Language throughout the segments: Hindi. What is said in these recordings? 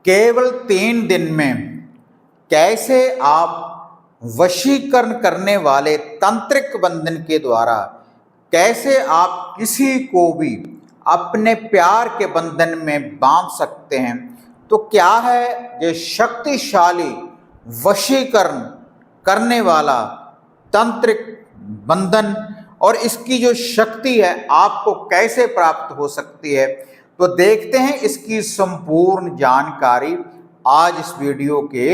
केवल 3 दिन में कैसे आप वशीकरण करने वाले तंत्रिक बंधन के द्वारा कैसे आप किसी को भी अपने प्यार के बंधन में बांध सकते हैं। तो क्या है ये शक्तिशाली वशीकरण करने वाला तंत्रिक बंधन और इसकी जो शक्ति है आपको कैसे प्राप्त हो सकती है, तो देखते हैं इसकी संपूर्ण जानकारी आज इस वीडियो के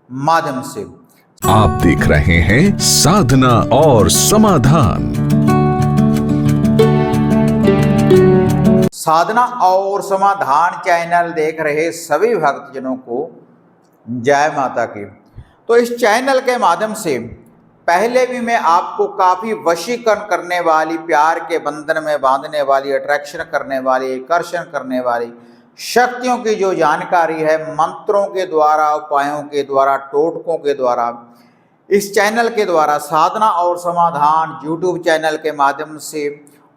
माध्यम से। आप देख रहे हैं साधना और समाधान। साधना और समाधान चैनल देख रहे सभी भक्तजनों को जय माता की। तो इस चैनल के माध्यम से पहले भी मैं आपको काफ़ी वशीकरण करने वाली, प्यार के बंधन में बांधने वाली, अट्रैक्शन करने वाली, आकर्षण करने वाली शक्तियों की जो जानकारी है मंत्रों के द्वारा, उपायों के द्वारा, टोटकों के द्वारा, इस चैनल के द्वारा साधना और समाधान यूट्यूब चैनल के माध्यम से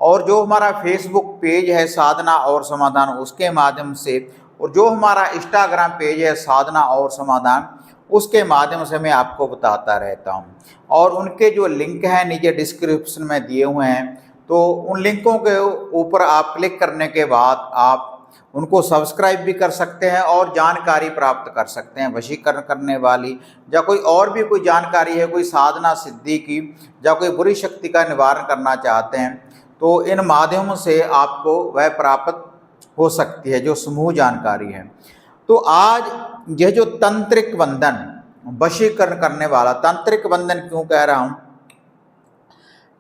और जो हमारा फेसबुक पेज है साधना और समाधान उसके माध्यम से और जो हमारा इंस्टाग्राम पेज है साधना और समाधान उसके माध्यम से मैं आपको बताता रहता हूं। और उनके जो लिंक हैं नीचे डिस्क्रिप्शन में दिए हुए हैं, तो उन लिंकों के ऊपर आप क्लिक करने के बाद आप उनको सब्सक्राइब भी कर सकते हैं और जानकारी प्राप्त कर सकते हैं वशीकरण करने वाली या कोई और भी कोई जानकारी है, कोई साधना सिद्धि की या कोई बुरी शक्ति का निवारण करना चाहते हैं, तो इन माध्यमों से आपको वह प्राप्त हो सकती है जो समूह जानकारी है। तो आज यह जो तंत्रिक बंधन, वशीकरण करने वाला तंत्रिक बंधन क्यों कह रहा हूं,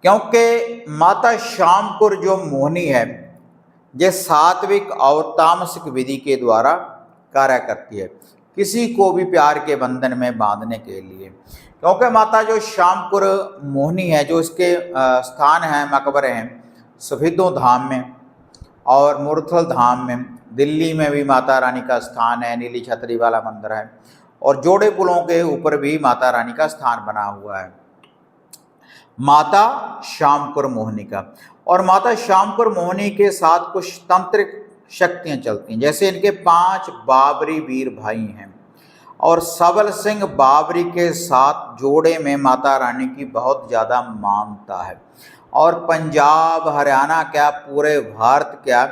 क्योंकि माता शामपुर जो मोहिनी है ये सात्विक और तामसिक विधि के द्वारा कार्य करती है किसी को भी प्यार के बंधन में बांधने के लिए। क्योंकि माता जो शामपुर मोहिनी है, जो इसके स्थान हैं, मकबरे हैं सफेदों धाम में और मूर्थल धाम में, दिल्ली में भी माता रानी का स्थान है, नीली छतरी वाला मंदिर है और जोड़े पुलों के ऊपर भी माता रानी का स्थान बना हुआ है माता शामपुर मोहिनी का। और माता शामपुर मोहिनी के साथ कुछ तंत्रिक शक्तियां चलती हैं, जैसे इनके 5 बाबरी वीर भाई हैं और सबल सिंह बाबरी के साथ जोड़े में माता रानी की बहुत ज़्यादा मानता है और पंजाब, हरियाणा क्या पूरे भारत क्या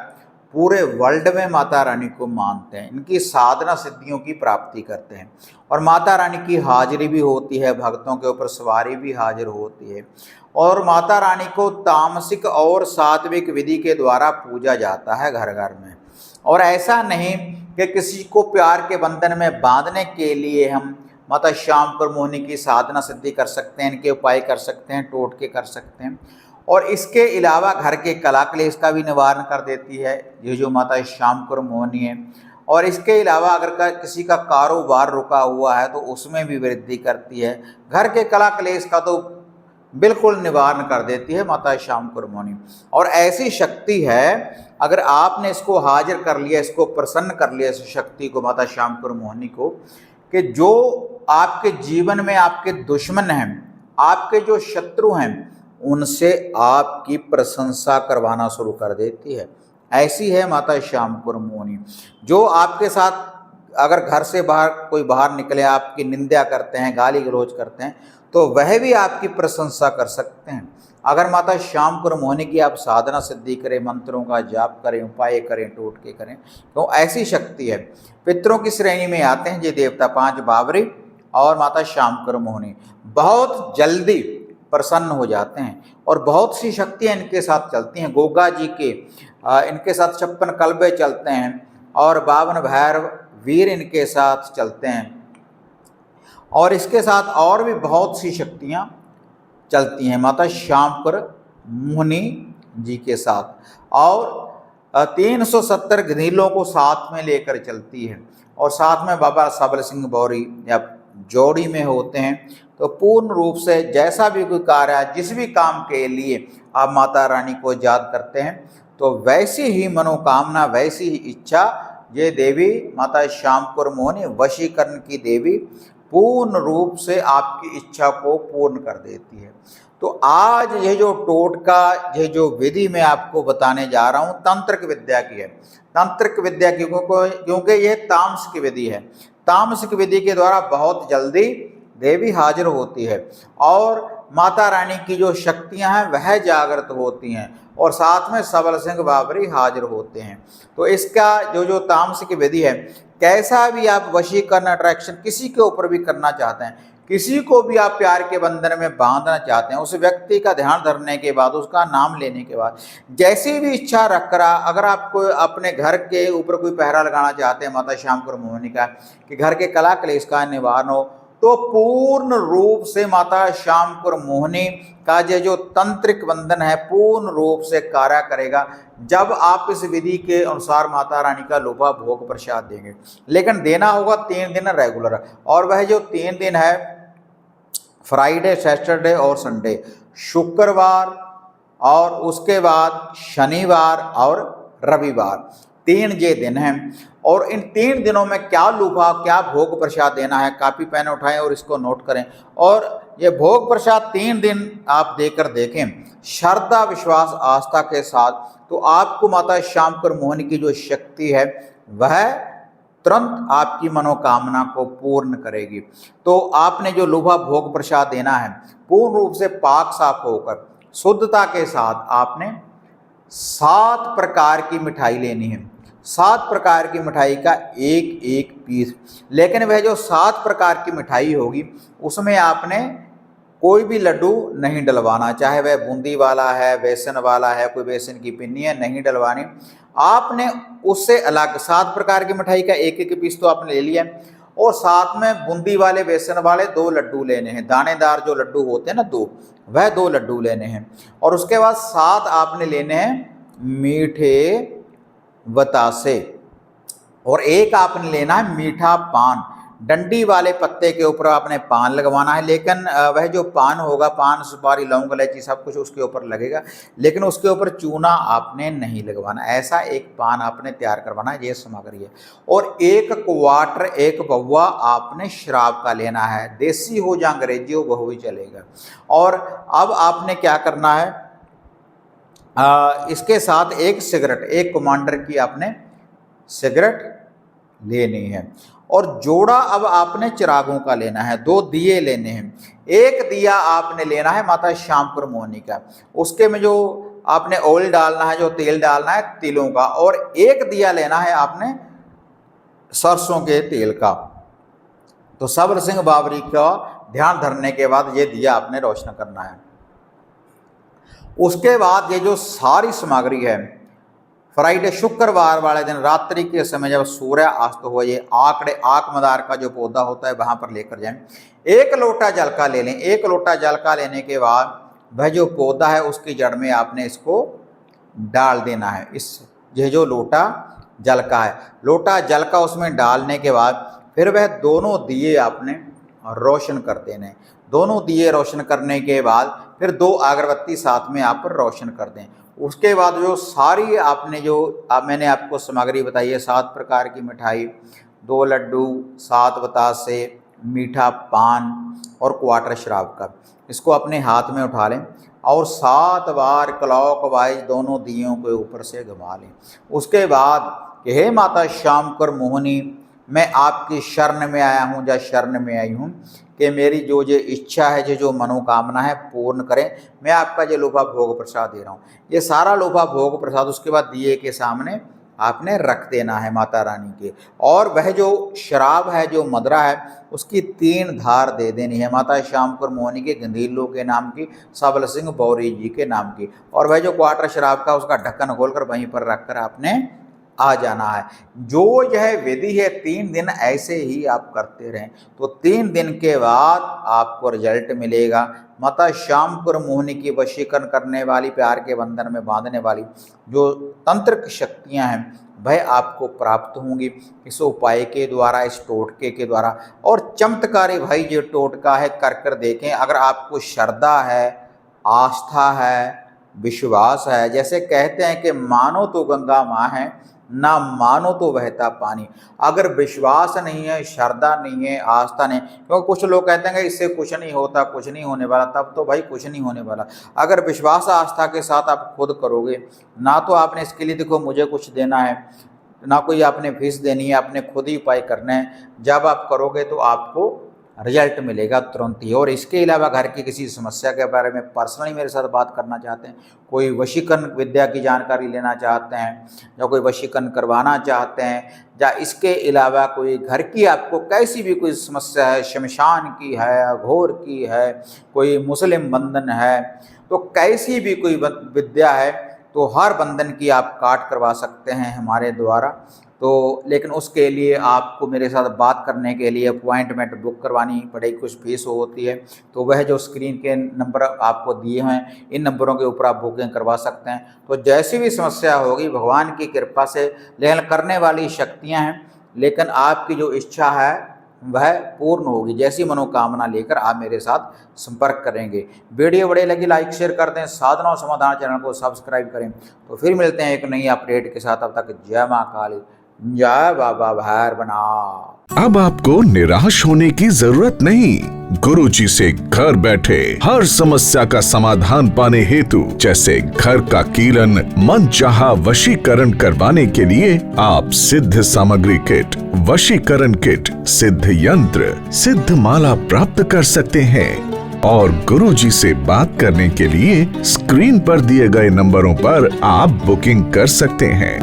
पूरे वर्ल्ड में माता रानी को मानते हैं। इनकी साधना सिद्धियों की प्राप्ति करते हैं और माता रानी की हाजिरी भी होती है, भक्तों के ऊपर सवारी भी हाजिर होती है और माता रानी को तामसिक और सात्विक विधि के द्वारा पूजा जाता है घर घर में। और ऐसा नहीं कि किसी को प्यार के बंधन में बांधने के लिए हम माता शामपुर मोहिनी की साधना सिद्धि कर सकते हैं, इनके उपाय कर सकते हैं, टोटके कर सकते हैं और इसके अलावा घर के कला क्लेश का भी निवारण कर देती है ये जो माता शामपुर मोहिनी है। और इसके अलावा अगर किसी का कारोबार रुका हुआ है तो उसमें भी वृद्धि करती है, घर के कला क्लेश का तो बिल्कुल निवारण कर देती है माता शामपुर मोहिनी। और ऐसी शक्ति है, अगर आपने इसको हाजिर कर लिया, इसको प्रसन्न कर लिया, इस शक्ति को माता शामपुर मोहिनी को, कि जो आपके जीवन में आपके दुश्मन हैं, आपके जो शत्रु हैं, उनसे आपकी प्रशंसा करवाना शुरू कर देती है। ऐसी है माता शामपुर मोहिनी। जो आपके साथ अगर घर से बाहर कोई बाहर निकले, आपकी निंदा करते हैं, गाली गलौज करते हैं, तो वह भी आपकी प्रशंसा कर सकते हैं। अगर माता शामपुर मोहिनी की आप साधना सिद्धि करें, मंत्रों का जाप करें, उपाय करें, टोटके करें, तो ऐसी शक्ति है। पितरों की श्रेणी में आते हैं ये देवता 5 बाबरी और माता शामपुर मोहिनी बहुत जल्दी प्रसन्न हो जाते हैं और बहुत सी शक्तियाँ इनके साथ चलती हैं। गोगा जी के इनके साथ 56 कलबे चलते हैं और 52 भैरव वीर इनके साथ चलते हैं और इसके साथ और भी बहुत सी शक्तियाँ चलती हैं माता शामपुर मोहिनी जी के साथ। और 370 गधीलों को साथ में लेकर चलती है और साथ में बाबा सबल सिंह बौरी या जोड़ी में होते हैं। तो पूर्ण रूप से जैसा भी कोई कार्य है, जिस भी काम के लिए आप माता रानी को याद करते हैं, तो वैसी ही मनोकामना, वैसी ही इच्छा ये देवी माता शामपुर मोहिनी वशीकरण की देवी पूर्ण रूप से आपकी इच्छा को पूर्ण कर देती है। तो आज ये जो टोटका, ये जो विधि मैं आपको बताने जा रहा हूँ, तंत्रिक विद्या की है। तंत्रिक विद्या की क्योंकि ये तामसिक विधि है। तामसिक विधि के द्वारा बहुत जल्दी देवी हाजिर होती है और माता रानी की जो शक्तियां हैं वह जागृत होती हैं और साथ में सबल सिंह बाबरी हाजिर होते हैं। तो इसका जो तामसिक विधि है, कैसा भी आप वशीकरण अट्रैक्शन किसी के ऊपर भी करना चाहते हैं, किसी को भी आप प्यार के बंधन में बांधना चाहते हैं, उस व्यक्ति का ध्यान धरने के बाद, उसका नाम लेने के बाद, जैसी भी इच्छा रख कर अगर आपको अपने घर के ऊपर कोई पहरा लगाना चाहते हैं माता श्यामपुर मोहिनी का, कि घर के कला क्लेश का निवारण हो, तो पूर्ण रूप से माता श्यामपुर मोहिनी का ये जो तंत्रिक बंधन है पूर्ण रूप से कार्य करेगा जब आप इस विधि के अनुसार माता रानी का लोभा भोग प्रसाद देंगे। लेकिन देना होगा 3 दिन रेगुलर, और वह जो 3 दिन है फ्राइडे, सैटरडे और संडे, शुक्रवार और उसके बाद शनिवार और रविवार, 3 ये दिन हैं। और इन 3 दिनों में क्या लूभा, क्या भोग प्रसाद देना है, कापी पेन उठाएं और इसको नोट करें। और ये भोग प्रसाद 3 दिन आप देकर देखें श्रद्धा, विश्वास, आस्था के साथ, तो आपको माता श्यामपुर मोहिनी की जो शक्ति है वह तुरंत आपकी मनोकामना को पूर्ण करेगी। तो आपने जो लूभा भोग प्रसाद देना है, पूर्ण रूप से पाक साफ होकर शुद्धता के साथ आपने 7 प्रकार की मिठाई लेनी है। 7 प्रकार की मिठाई का एक एक पीस। लेकिन वह जो 7 प्रकार की मिठाई होगी उसमें आपने कोई भी लड्डू नहीं डलवाना, चाहे वह बूंदी वाला है, बेसन वाला है, कोई बेसन की पिन्नी है, नहीं डलवानी। आपने उससे अलग 7 प्रकार की मिठाई का एक एक पीस तो आपने ले लिया, और साथ में बूंदी वाले, बेसन वाले 2 लड्डू लेने हैं, दानेदार जो लड्डू होते हैं ना 2, वह 2 लड्डू लेने हैं। और उसके बाद 7 आपने लेने हैं मीठे बतासे, और 1 आपने लेना है मीठा पान। डंडी वाले पत्ते के ऊपर आपने पान लगवाना है, लेकिन वह जो पान होगा, पान, सुपारी, लौंग, इलायची सब कुछ उसके ऊपर लगेगा, लेकिन उसके ऊपर चूना आपने नहीं लगवाना। ऐसा एक पान आपने तैयार करवाना है, ये सामग्री है। और 1 क्वार्टर, 1 पौवा आपने शराब का लेना है, देसी हो या अंग्रेजी हो वह भी चलेगा। और अब आपने क्या करना है, इसके साथ 1 सिगरेट, 1 कमांडर की आपने सिगरेट लेनी है। और जोड़ा अब आपने चिरागों का लेना है, 2 दिए लेने हैं। 1 दिया आपने लेना है माता श्यामपुर मोहिनी का, उसके में जो आपने ऑयल डालना है, जो तेल डालना है तिलों का, और 1 दिया लेना है आपने सरसों के तेल का। तो सबल सिंह बाबरी का ध्यान धरने के बाद ये दिया आपने रोशन करना है। उसके बाद ये जो सारी सामग्री है, फ्राइडे, शुक्रवार वाले दिन रात्रि के समय जब सूर्य अस्त हो, ये आक मदार का जो पौधा होता है वहां पर लेकर जाएं। 1 लोटा जल का ले लें। 1 लोटा जल का लेने के बाद वह जो पौधा है उसकी जड़ में आपने इसको डाल देना है। ये जो लोटा जल का है, लोटा जल का उसमें डालने के बाद फिर वह दोनों दिए आपने रोशन कर देने। दोनों दिए रोशन करने के बाद फिर 2 अगरबत्ती साथ में आप रोशन कर दें। उसके बाद जो सारी आपने जो मैंने आपको सामग्री बताई है, 7 प्रकार की मिठाई, 2 लड्डू, 7 बतासे, मीठा पान और क्वार्टर शराब का, इसको अपने हाथ में उठा लें और 7 बार क्लॉकवाइज दोनों दियों के ऊपर से घुमा लें। उसके बाद कि हे माता श्यामपुर मोहिनी, मैं आपकी शरण में आया हूँ या शरण में आई हूँ कि मेरी जो इच्छा है, जो मनोकामना है पूर्ण करें। मैं आपका जो लोभा भोग प्रसाद दे रहा हूँ, ये सारा लोभा भोग प्रसाद उसके बाद दिए के सामने आपने रख देना है माता रानी के। और वह जो शराब है, जो मदरा है, उसकी 3 धार दे देनी है माता श्यामपुर मोहिनी के गंधीलों के नाम की, सबल सिंह बौरी जी के नाम की। और वह जो क्वार्टर शराब का उसका ढक्कन खोलकर वहीं पर रखकर आपने आ जाना है। जो यह विधि है 3 दिन ऐसे ही आप करते रहें, तो 3 दिन के बाद आपको रिजल्ट मिलेगा। माता श्यामपुर मोहिनी की वशीकरण करने वाली, प्यार के बंधन में बांधने वाली जो तंत्रिक शक्तियां हैं वह आपको प्राप्त होंगी इस उपाय के द्वारा, इस टोटके के द्वारा। और चमत्कारी भाई ये टोटका है, कर देखें। अगर आपको श्रद्धा है, आस्था है, विश्वास है, जैसे कहते हैं कि मानो तो गंगा माँ है, ना मानो तो बहता पानी। अगर विश्वास नहीं है, श्रद्धा नहीं है, आस्था नहीं, क्योंकि कुछ लोग कहते हैं कि इससे कुछ नहीं होता, कुछ नहीं होने वाला, तब तो भाई कुछ नहीं होने वाला। अगर विश्वास आस्था के साथ आप खुद करोगे, ना तो आपने इसके लिए देखो मुझे कुछ देना है, ना कोई आपने फीस देनी है, आपने खुद ही उपाय करना है। जब आप करोगे तो आपको रिजल्ट मिलेगा तुरंत ही। और इसके अलावा घर की किसी समस्या के बारे में पर्सनली मेरे साथ बात करना चाहते हैं, कोई वशीकरण विद्या की जानकारी लेना चाहते हैं, या कोई वशीकरण करवाना चाहते हैं, या इसके अलावा कोई घर की आपको कैसी भी कोई समस्या है, शमशान की है, अघोर की है, कोई मुस्लिम बंधन है, तो कैसी भी कोई विद्या है तो हर बंधन की आप काट करवा सकते हैं हमारे द्वारा। तो लेकिन उसके लिए आपको मेरे साथ बात करने के लिए अपॉइंटमेंट बुक करवानी पड़ेगी, कुछ फीस होती है। तो वह जो स्क्रीन के नंबर आपको दिए हैं, इन नंबरों के ऊपर आप बुकिंग करवा सकते हैं। तो जैसी भी समस्या होगी भगवान की कृपा से, लेकिन करने वाली शक्तियाँ हैं, लेकिन आपकी जो इच्छा है वह पूर्ण होगी। जैसी मनोकामना लेकर आप मेरे साथ संपर्क करेंगे। वीडियो बढ़िया लगी लाइक शेयर कर दें, साधना और समाधान चैनल को सब्सक्राइब करें। तो फिर मिलते हैं एक नई अपडेट के साथ। तब तक जय माँ काली, जय बाबा भैरवनाथ। अब आपको निराश होने की जरूरत नहीं। गुरुजी से घर बैठे हर समस्या का समाधान पाने हेतु, जैसे घर का कीलन, मनचाहा वशीकरण करवाने के लिए आप सिद्ध सामग्री किट, वशीकरण किट, सिद्ध यंत्र, सिद्ध माला प्राप्त कर सकते हैं। और गुरुजी से बात करने के लिए स्क्रीन पर दिए गए नंबरों पर आप बुकिंग कर सकते हैं।